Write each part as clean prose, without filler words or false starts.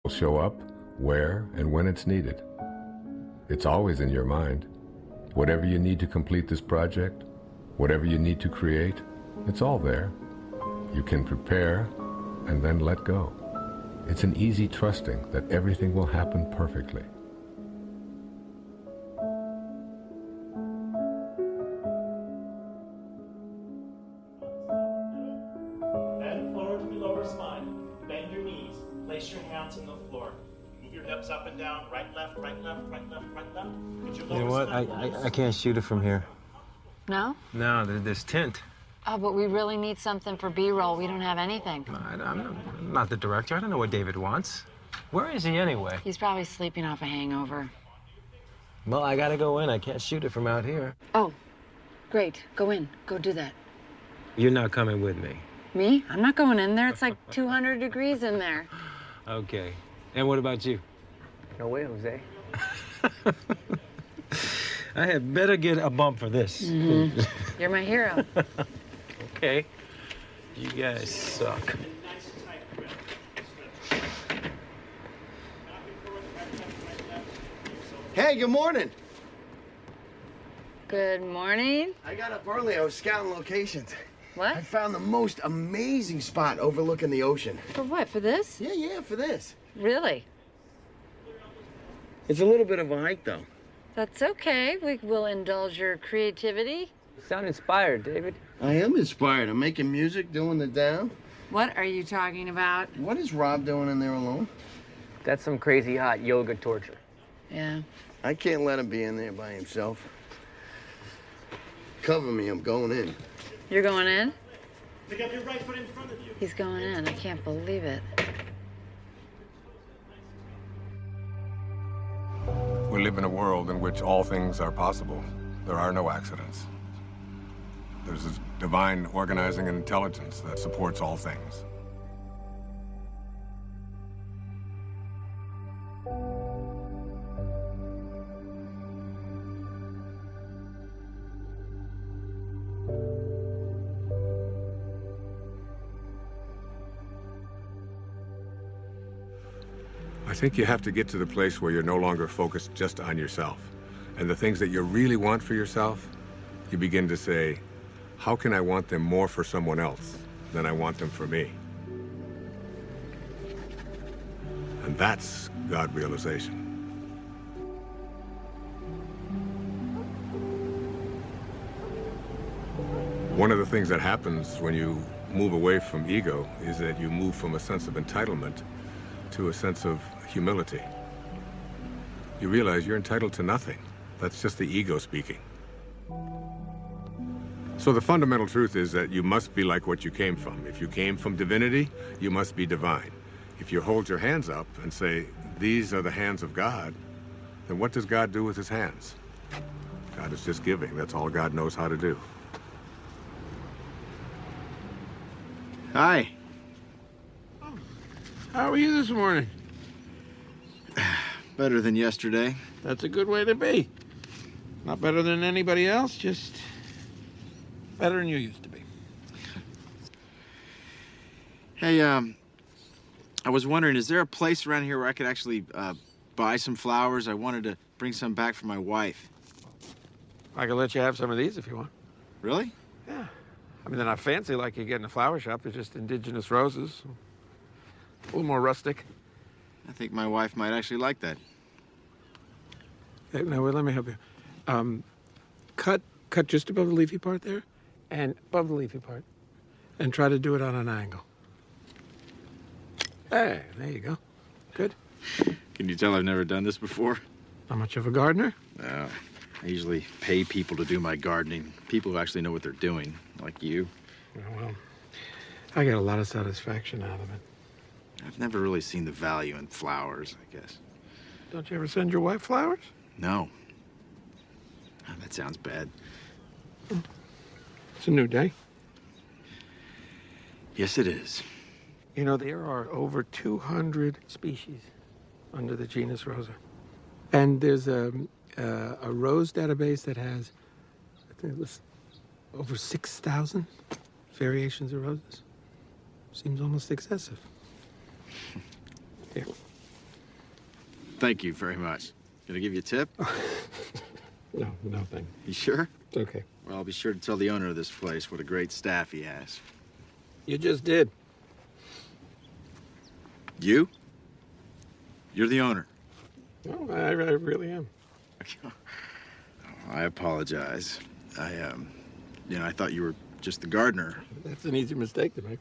will show up where and when it's needed. It's always in your mind. Whatever you need to complete this project, whatever you need to create, it's all there. You can prepare and then let go. It's an easy trusting that everything will happen perfectly. Bend forward to the lower spine. Bend your knees. Place your hands on the floor. Move your hips up and down. Right, left, right, left, right, left, right, left. Get your lower You know what? spine I can't shoot it from here. No? No, there's tint. Oh, but we really need something for B-roll. We don't have anything. I'm not the director. I don't know what David wants. Where is he anyway? He's probably sleeping off a hangover. Well, I gotta go in. I can't shoot it from out here. Oh, great. Go in. Go do that. You're not coming with me. Me? I'm not going in there. It's like 200 degrees in there. Okay. And what about you? No way, Jose. I had better get a bump for this. Mm-hmm. You're my hero. Okay. You guys suck. Hey, good morning. Good morning. I got up early. I was scouting locations. What? I found the most amazing spot overlooking the ocean. For what? For this? Yeah, for this. Really? It's a little bit of a hike, though. That's okay. We will indulge your creativity. You sound inspired, David. I am inspired. I'm making music, doing the down. What are you talking about? What is Rob doing in there alone? That's some crazy hot yoga torture. Yeah. I can't let him be in there by himself. Cover me, I'm going in. You're going in? Pick up your right foot in front of you. He's going in. I can't believe it. We live in a world in which all things are possible. There are no accidents. There's a divine organizing intelligence that supports all things. I think you have to get to the place where you're no longer focused just on yourself. And the things that you really want for yourself, you begin to say, how can I want them more for someone else than I want them for me? And that's God realization. One of the things that happens when you move away from ego is that you move from a sense of entitlement to a sense of humility. You realize you're entitled to nothing. That's just the ego speaking. So the fundamental truth is that you must be like what you came from. If you came from divinity, you must be divine. If you hold your hands up and say, these are the hands of God, then what does God do with his hands? God is just giving. That's all God knows how to do. Hi. How are you this morning? Better than yesterday. That's a good way to be. Not better than anybody else, just better than you used to be. Hey, I was wondering, is there a place around here where I could actually buy some flowers? I wanted to bring some back for my wife. I can let you have some of these if you want. Really? Yeah. I mean, they're not fancy like you get in a flower shop. They're just indigenous roses. A little more rustic. I think my wife might actually like that. Hey, now, let me help you. Cut just above the leafy part there, and above the leafy part, and try to do it on an angle. Hey, there you go. Good. Can you tell I've never done this before? Not much of a gardener? No. I usually pay people to do my gardening. People who actually know what they're doing, like you. Well, I get a lot of satisfaction out of it. I've never really seen the value in flowers, I guess. Don't you ever send your wife flowers? No. Oh, that sounds bad. It's a new day. Yes, it is. You know, there are over 200 species under the genus Rosa. And there's a rose database that has, I think it was over 6,000 variations of roses. Seems almost excessive. Here, Thank you very much. Can I give you a tip? No, thank You sure? you. It's okay. Well, I'll be sure to tell the owner of this place what a great staff he has. You just did. You? You're the owner. No, I really am. I apologize. I thought you were just the gardener. That's an easy mistake to make.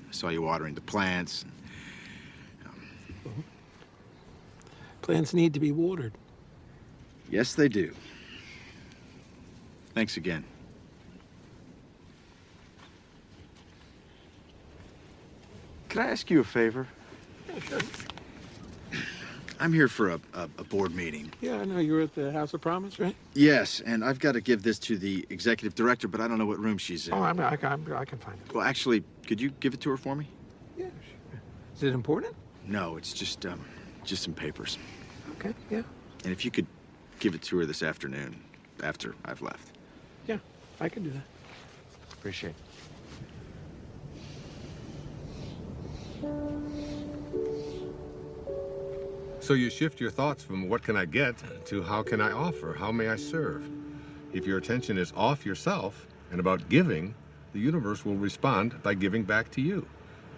I saw you watering the plants. Plants need to be watered. Yes, they do. Thanks again. Can I ask you a favor? Yeah, sure. I'm here for a board meeting. Yeah, I know you were at the House of Promise, right? Yes, and I've got to give this to the executive director, but I don't know what room she's in. Oh, I can find it. Well, actually, could you give it to her for me? Yeah, sure. Is it important? No, it's just some papers. Okay, yeah. And if you could give it to her this afternoon, after I've left. Yeah, I can do that. Appreciate it. So you shift your thoughts from what can I get to how can I offer, how may I serve? If your attention is off yourself and about giving, the universe will respond by giving back to you.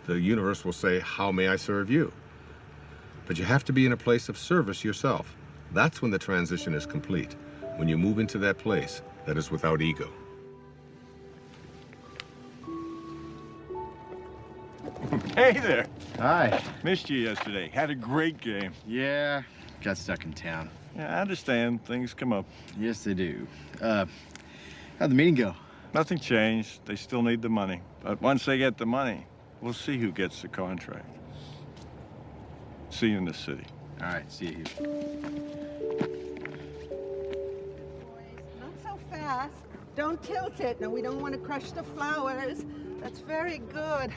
The universe will say, how may I serve you? But you have to be in a place of service yourself. That's when the transition is complete, when you move into that place that is without ego. Hey there. Hi. Missed you yesterday. Had a great game. Yeah, got stuck in town. Yeah, I understand. Things come up. Yes, they do. How'd the meeting go? Nothing changed. They still need the money. But once they get the money, we'll see who gets the contract. See you in the city. All right, see you here. Not so fast. Don't tilt it. No, we don't want to crush the flowers. That's very good.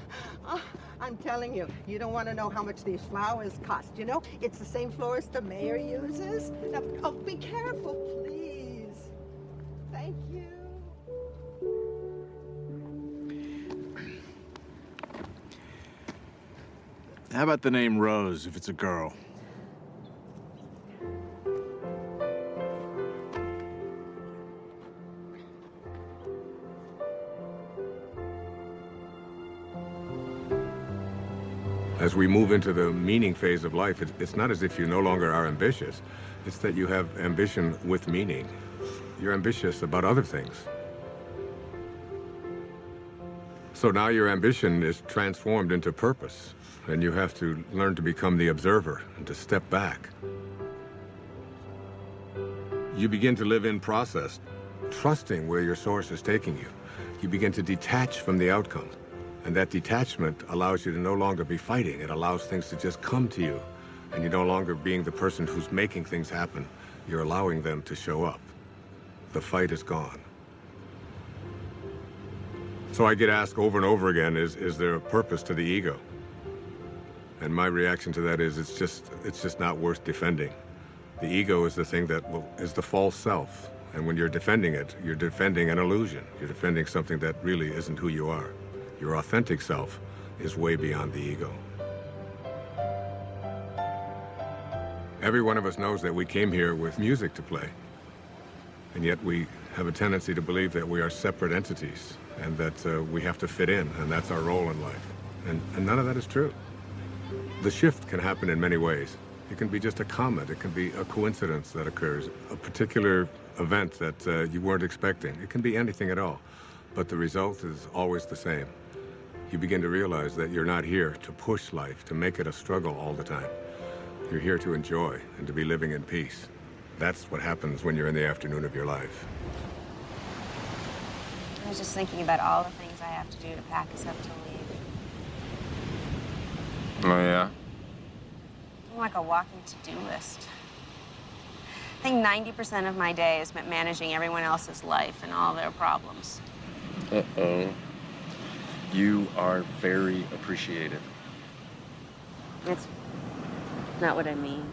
Oh, I'm telling you, you don't want to know how much these flowers cost. You know, it's the same florist the mayor uses. Now, oh, be careful, please. Thank you. How about the name Rose if it's a girl? As we move into the meaning phase of life, it's not as if you no longer are ambitious. It's that you have ambition with meaning. You're ambitious about other things. So now your ambition is transformed into purpose, and you have to learn to become the observer and to step back. You begin to live in process, trusting where your source is taking you. You begin to detach from the outcome. And that detachment allows you to no longer be fighting. It allows things to just come to you. And you're no longer being the person who's making things happen. You're allowing them to show up. The fight is gone. So I get asked over and over again, is there a purpose to the ego? And my reaction to that is it's just not worth defending. The ego is the thing that is the false self. And when you're defending it, you're defending an illusion. You're defending something that really isn't who you are. Your authentic self is way beyond the ego. Every one of us knows that we came here with music to play. And yet we have a tendency to believe that we are separate entities and that we have to fit in, and that's our role in life. And none of that is true. The shift can happen in many ways. It can be just a comment. It can be a coincidence that occurs, a particular event that you weren't expecting. It can be anything at all. But the result is always the same. You begin to realize that you're not here to push life, to make it a struggle all the time. You're here to enjoy and to be living in peace. That's what happens when you're in the afternoon of your life. I was just thinking about all the things I have to do to pack us up to leave. Oh, yeah? I'm like a walking to-do list. I think 90% of my day is spent managing everyone else's life and all their problems. Uh-oh. You are very appreciated. It's not what I mean.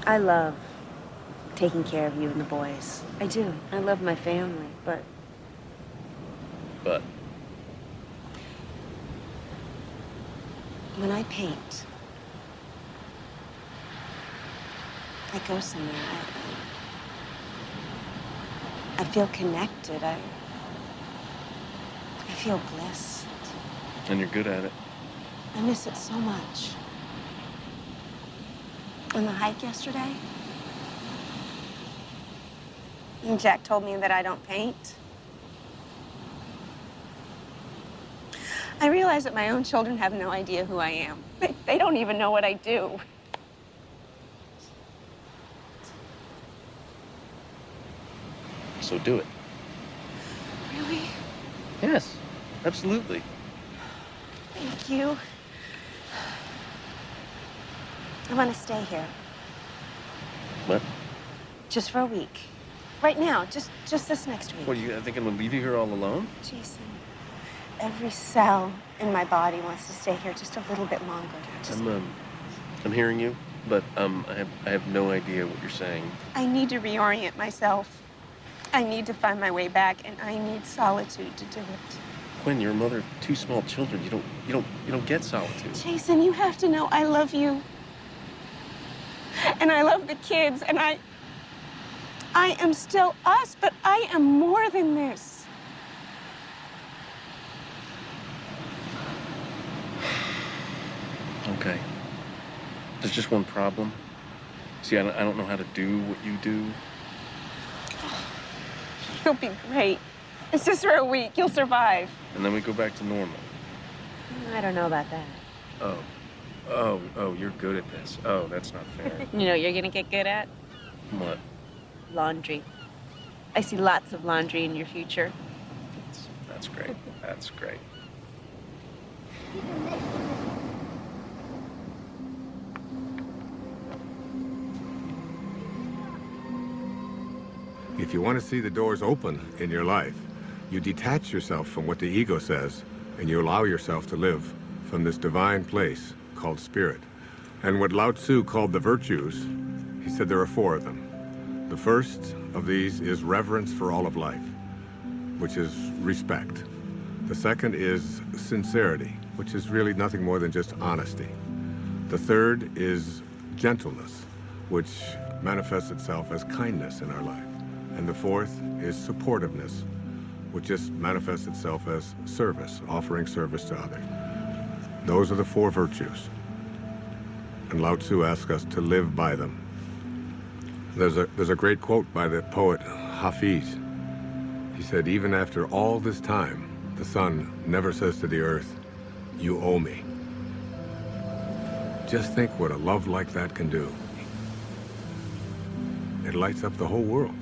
I love taking care of you and the boys. I do. I love my family, but... But? When I paint, I go somewhere. I feel connected. I feel blessed. And you're good at it. I miss it so much. On the hike yesterday, Jack told me that I don't paint. I realize that my own children have no idea who I am. They don't even know what I do. So do it. Really? Yes, absolutely. Thank you. I want to stay here. What? Just for a week. Right now, just this next week. What, you think I'm gonna leave you here all alone? Jason, every cell in my body wants to stay here just a little bit longer. I'm hearing you, but I have no idea what you're saying. I need to reorient myself. I need to find my way back, and I need solitude to do it. Quinn, you're a mother of 2 small children. You don't get solitude. Jason, you have to know I love you. And I love the kids, and I am still us, but I am more than this. Okay. There's just one problem. See, I don't know how to do what you do. You'll be great. It's just for a week. You'll survive. And then we go back to normal. I don't know about that. Oh, you're good at this. Oh, that's not fair. You know what you're gonna get good at? What? Laundry. I see lots of laundry in your future. That's great. That's great. If you want to see the doors open in your life, you detach yourself from what the ego says, and you allow yourself to live from this divine place called spirit. And what Lao Tzu called the virtues, he said there are 4 of them. The first of these is reverence for all of life, which is respect. The second is sincerity, which is really nothing more than just honesty. The third is gentleness, which manifests itself as kindness in our life. And the fourth is supportiveness, which just manifests itself as service, offering service to others. Those are the 4 virtues. And Lao Tzu asks us to live by them. There's a great quote by the poet Hafiz. He said, even after all this time, the sun never says to the earth, you owe me. Just think what a love like that can do. It lights up the whole world.